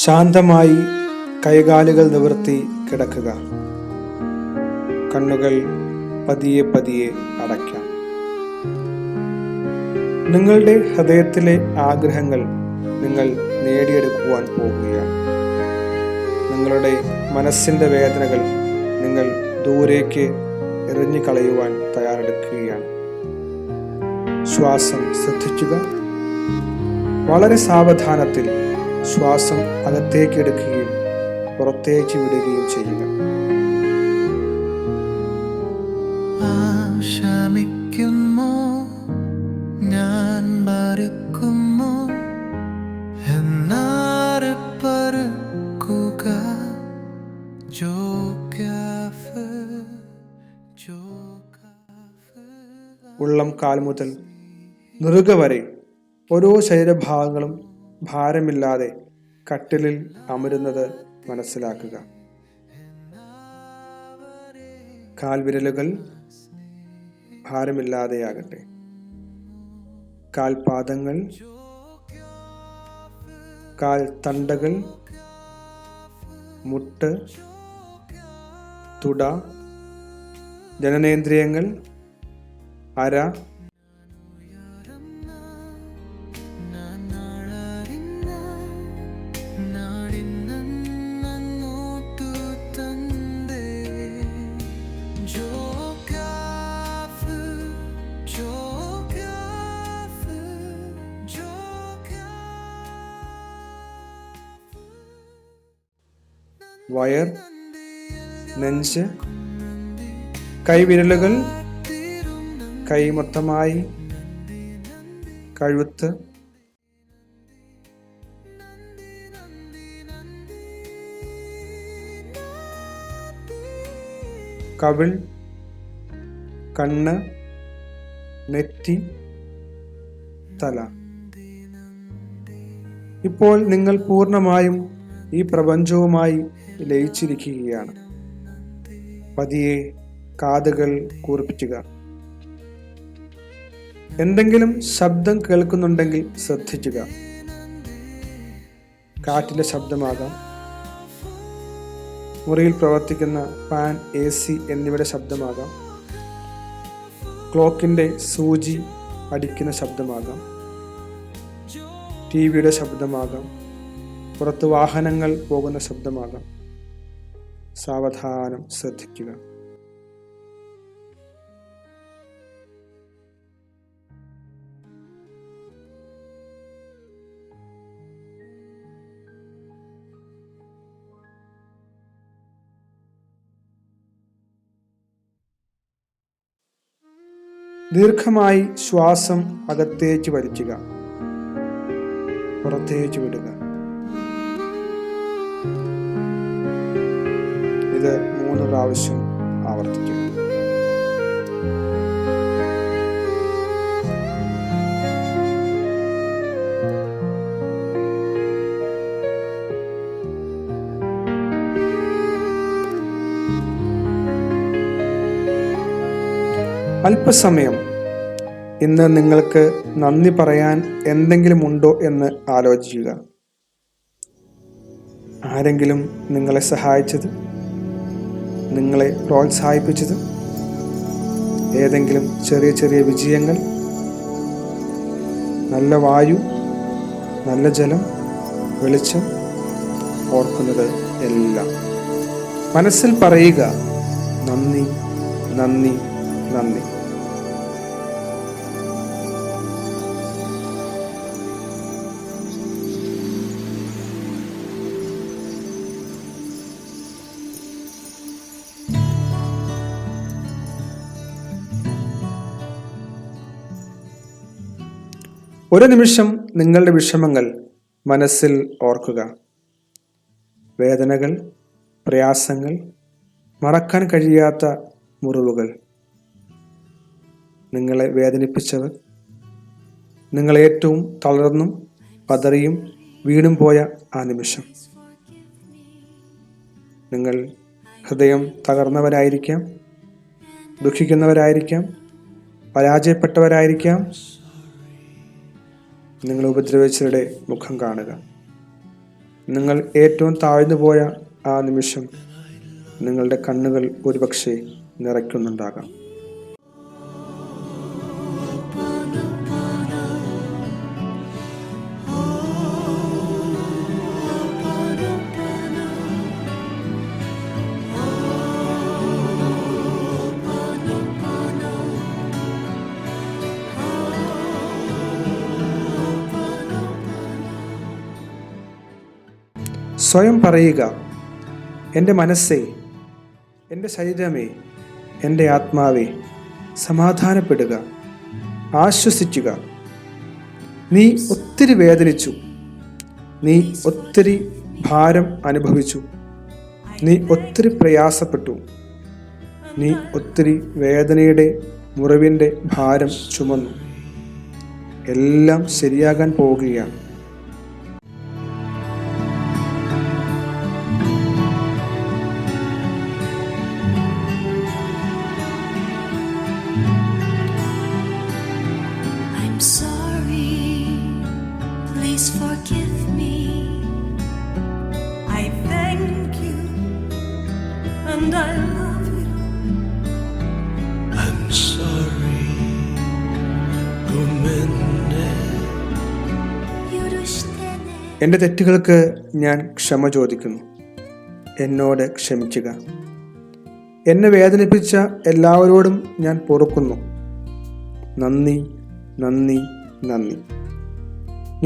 ശാന്തമായി കൈകാലുകൾ നിവർത്തി കിടക്കുക. കണ്ണുകൾ പതിയെ പതിയെ അടയ്ക്കാം. നിങ്ങളുടെ ഹൃദയത്തിലെ ആഗ്രഹങ്ങൾ നിങ്ങൾ നേടിയെടുക്കുവാൻ പോകുകയാണ്. നിങ്ങളുടെ മനസ്സിൻ്റെ വേദനകൾ നിങ്ങൾ ദൂരേക്ക് എറിഞ്ഞു കളയുവാൻ തയ്യാറെടുക്കുകയാണ്. ശ്വാസം ശ്രദ്ധിക്കുക. വളരെ സാവധാനത്തിൽ ശ്വാസം അകത്തേക്ക് എടുക്കുകയും പുറത്തേക്ക് വിടുകയും ചെയ്യുക. ആശമിക്കുമോ ഞാൻ മറക്കുമോ എന്നാറ് പറക്കുക. ഉള്ളം കാൽ മുതൽ നെറുക വരെ ഓരോ ശരീരഭാഗങ്ങളും ഭാരമില്ലാതെ കട്ടിലിൽ അമരുന്നത് മനസ്സിലാക്കുക. കാൽവിരലുകൾ ഭാരമില്ലാതെയാകട്ടെ. കാൽപാദങ്ങൾ, കാൽ തണ്ടകൾ, മുട്ട്, തുട, ജനനേന്ദ്രിയങ്ങൾ, അര, വയർ, നെഞ്ച്, കൈവിരലുകൾ, കൈ മൊത്തമായി, കഴുത്ത്, കവിൾ, കണ്ണ്, നെറ്റി, തല. ഇപ്പോൾ നിങ്ങൾ പൂർണ്ണമായും ഈ പ്രപഞ്ചവുമായി ലയിച്ചിരിക്കുകയാണ്. പതിയെ കാതുകൾ കൂർപ്പിക്കുക. എന്തെങ്കിലും ശബ്ദം കേൾക്കുന്നുണ്ടെങ്കിൽ ശ്രദ്ധിക്കുക. കാറ്റിന്റെ ശബ്ദമാകാം, മുറിയിൽ പ്രവർത്തിക്കുന്ന ഫാൻ, AC എന്നിവയുടെ ശബ്ദമാകാം, ക്ലോക്കിന്റെ സൂചി അടിക്കുന്ന ശബ്ദമാകാം, TVയുടെ ശബ്ദമാകാം, പുറത്ത് വാഹനങ്ങൾ പോകുന്ന ശബ്ദമാകാം. സാവധാനം ശ്രദ്ധിക്കുക. ദീർഘമായി ശ്വാസം അകത്തേക്ക് വലിക്കുക, പുറത്തേക്ക് വിടുക. ഇത് 3 പ്രാവശ്യം ആവർത്തിക്കുക. അല്പസമയം ഇന്ന് നിങ്ങൾക്ക് നന്ദി പറയാൻ എന്തെങ്കിലും ഉണ്ടോ എന്ന് ആലോചിക്കുക. ആരെങ്കിലും നിങ്ങളെ സഹായിച്ചത്, നിങ്ങളെ പ്രോത്സാഹിപ്പിച്ചത്, ഏതെങ്കിലും ചെറിയ ചെറിയ വിജയങ്ങൾ, നല്ല വായു, നല്ല ജലം, വെളിച്ചം, ഓർക്കുന്നത് എല്ലാം മനസ്സിൽ പറയുക. നന്ദി, നന്ദി, നന്ദി. ഒരു നിമിഷം നിങ്ങളുടെ വിഷമങ്ങൾ മനസ്സിൽ ഓർക്കുക. വേദനകൾ, പ്രയാസങ്ങൾ, മറക്കാൻ കഴിയാത്ത മുറിവുകൾ, നിങ്ങളെ വേദനിപ്പിച്ചവർ, നിങ്ങൾ ഏറ്റവും തളർന്നും പതറിയും വീണും പോയ ആ നിമിഷം. നിങ്ങൾ ഹൃദയം തകർന്നവരായിരിക്കാം, ദുഃഖിക്കുന്നവരായിരിക്കാം, പരാജയപ്പെട്ടവരായിരിക്കാം. നിങ്ങൾ ഉപദ്രവിച്ചവരുടെ മുഖം കാണുക. നിങ്ങൾ ഏറ്റവും താഴ്ന്നു പോയ ആ നിമിഷം നിങ്ങളുടെ കണ്ണുകൾ ഒരുപക്ഷെ നിറയ്ക്കുന്നുണ്ടാകാം. സ്വയം പറയുക, എൻ്റെ മനസ്സേ, എൻ്റെ ശരീരമേ, എൻ്റെ ആത്മാവേ, സമാധാനപ്പെടുക, ആശ്വസിക്കുക. നീ ഒത്തിരി വേദനിച്ചു, നീ ഒത്തിരി ഭാരം അനുഭവിച്ചു, നീ ഒത്തിരി പ്രയാസപ്പെട്ടു, നീ ഒത്തിരി വേദനയുടെ മുറിവിൻ്റെ ഭാരം ചുമന്നു. എല്ലാം ശരിയാകാൻ പോവുകയാണ്. Please forgive me. I thank you and I love you. I'm sorry. എൻ്റെ തെറ്റുകൾക്ക് ഞാൻ ക്ഷമ ചോദിക്കുന്നു. എന്നോട് ക്ഷമിക്കുക. എന്നെ വേദനിപ്പിച്ച എല്ലാവരോടും ഞാൻ പൊറുക്കുന്നു. നന്ദി, നന്ദി, നന്ദി.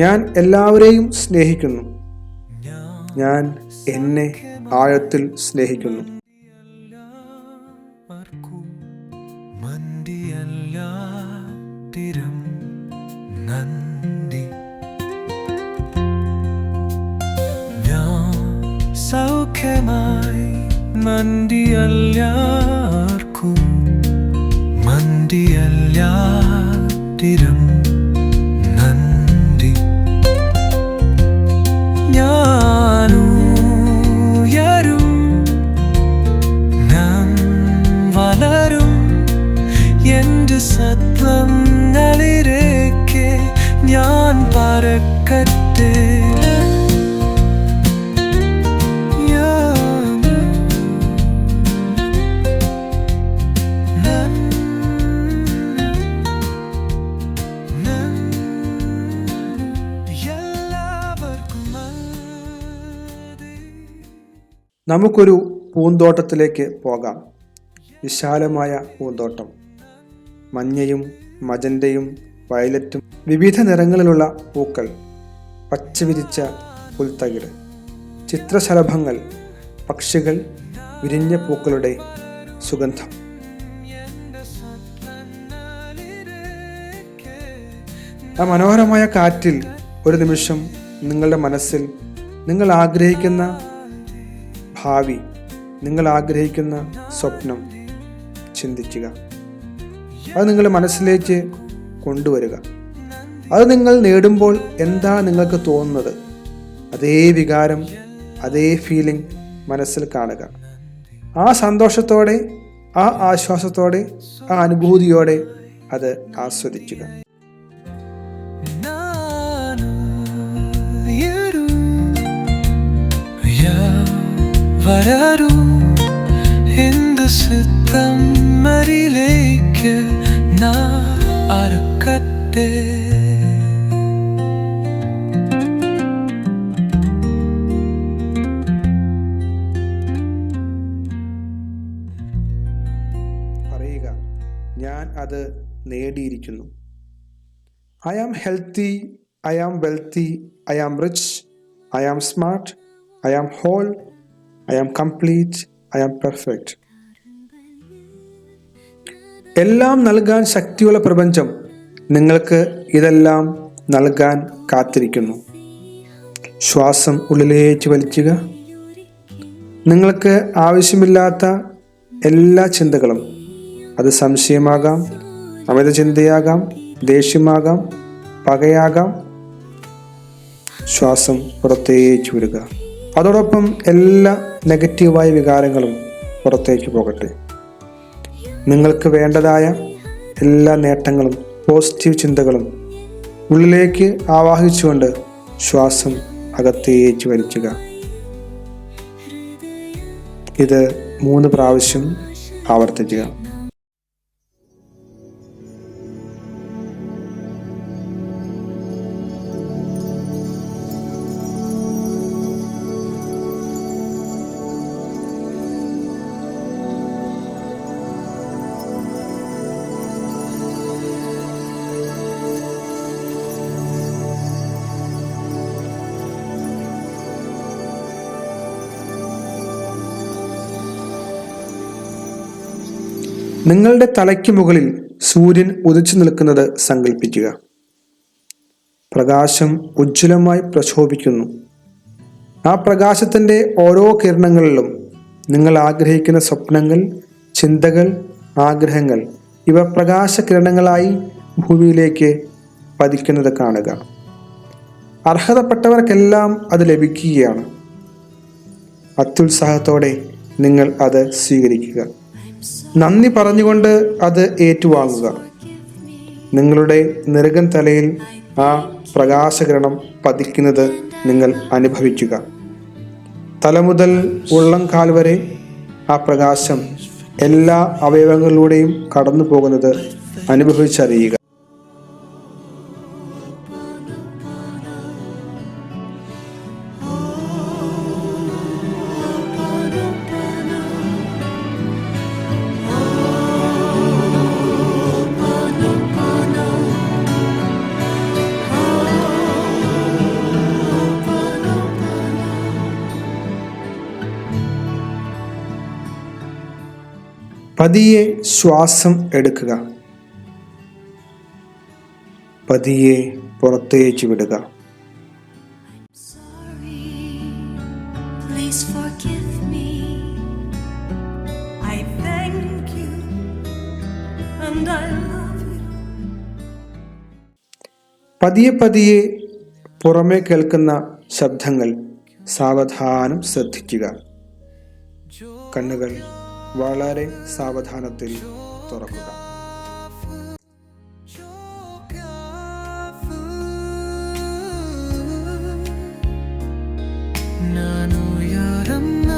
ഞാൻ എല്ലാവരെയും സ്നേഹിക്കുന്നു. ഞാൻ എന്നെ ആഴത്തിൽ സ്നേഹിക്കുന്നു. സൗഖ്യമായി മന്ദിയല്ലാർക്കും മന്ദിയല്ലാതിരും നന്ദി. ഞാനുയരും, ഞാൻ വളരും, എൻ്റെ സത്വങ്ങളിലേക്ക് ഞാൻ പറക്കട്ടെ. നമുക്കൊരു പൂന്തോട്ടത്തിലേക്ക് പോകാം. വിശാലമായ പൂന്തോട്ടം. മഞ്ഞയും മജന്തയും വയലറ്റും വിവിധ നിറങ്ങളിലുള്ള പൂക്കൾ, പച്ചവിരിച്ച പുൽത്തകിട്, ചിത്രശലഭങ്ങൾ, പക്ഷികൾ, വിരിഞ്ഞ പൂക്കളുടെ സുഗന്ധം. ആ മനോഹരമായ കാറ്റിൽ ഒരു നിമിഷം നിങ്ങളുടെ മനസ്സിൽ നിങ്ങൾ ആഗ്രഹിക്കുന്ന ഭാവി, നിങ്ങൾ ആഗ്രഹിക്കുന്ന സ്വപ്നം ചിന്തിക്കുക. അത് നിങ്ങളുടെ മനസ്സിലേക്ക് കൊണ്ടുവരിക. അത് നിങ്ങൾ നേടുമ്പോൾ എന്താ നിങ്ങൾക്ക് തോന്നുന്നത്, അതേ വികാരം, അതേ ഫീലിംഗ് മനസ്സിൽ കാണുക. ആ സന്തോഷത്തോടെ, ആ ആശ്വാസത്തോടെ, ആ അനുഭൂതിയോടെ അത് ആസ്വദിക്കുക. വരൂ ഹിന്ദു സിദ്ധം മരിലേക്ക് അറക്കട്ടെ. പറയുക, ഞാൻ അത് നേടിയിരിക്കുന്നു. I am healthy, I am wealthy, I am rich, I am smart, I am whole, I am complete, I am perfect. എല്ലാം നൽകാൻ ശക്തിയുള്ള പ്രപഞ്ചം നിങ്ങൾക്ക് ഇതെല്ലാം നൽകാൻ കാത്തിരിക്കുന്നു. ശ്വാസം ഉള്ളിലേക്ക് വലിക്കുക. നിങ്ങൾക്ക് ആവശ്യമില്ലാത്ത എല്ലാ ചിന്തകളും, അത് സംശയമാകാം, അമിത ചിന്തയാകാം, ദേഷ്യമാകാം, പകയാകാം, ശ്വാസം പുറത്തേക്ക് വിടുക. അതോടൊപ്പം എല്ലാ നെഗറ്റീവായ വികാരങ്ങളും പുറത്തേക്ക് പോകട്ടെ. നിങ്ങൾക്ക് വേണ്ടതായ എല്ലാ നേട്ടങ്ങളും പോസിറ്റീവ് ചിന്തകളും ഉള്ളിലേക്ക് ആവാഹിച്ചുകൊണ്ട് ശ്വാസം അകത്തേക്ക് വലിക്കുക. ഇത് 3 പ്രാവശ്യം ആവർത്തിക്കുക. നിങ്ങളുടെ തലയ്ക്ക് മുകളിൽ സൂര്യൻ ഉദിച്ചു നിൽക്കുന്നത് സങ്കല്പിക്കുക. പ്രകാശം ഉജ്ജ്വലമായി പ്രശോഭിക്കുന്നു. ആ പ്രകാശത്തിൻ്റെ ഓരോ കിരണങ്ങളിലും നിങ്ങൾ ആഗ്രഹിക്കുന്ന സ്വപ്നങ്ങൾ, ചിന്തകൾ, ആഗ്രഹങ്ങൾ ഇവ പ്രകാശകിരണങ്ങളായി ഭൂമിയിലേക്ക് പതിക്കുന്നത് കാണുക. അർഹതപ്പെട്ടവർക്കെല്ലാം അത് ലഭിക്കുകയാണ്. അത്യുത്സാഹത്തോടെ നിങ്ങൾ അത് സ്വീകരിക്കുക. നന്ദി പറഞ്ഞുകൊണ്ട് അത് ഏറ്റുവാങ്ങുക. നിങ്ങളുടെ നെറുകൻ തലയിൽ ആ പ്രകാശകിരണം പതിക്കുന്നത് നിങ്ങൾ അനുഭവിക്കുക. തല മുതൽ ഉള്ളംകാൽ വരെ ആ പ്രകാശം എല്ലാ അവയവങ്ങളിലൂടെയും കടന്നു പോകുന്നത് അനുഭവിച്ചറിയുക. പതിയെ ശ്വാസം എടുക്കുക. പതിയെ പുറത്തേക്ക് വിടുക. Please forgive me. I thank you and I love you. പതിയെ പതിയെ പുറമേ കേൾക്കുന്ന ശബ്ദങ്ങൾ സാവധാനം ശ്രദ്ധിക്കുക. കണ്ണുകൾ വളരെ സാവധാനത്തിൽ തുറക്കുക. ನಾನು ಯಾರನ್ನ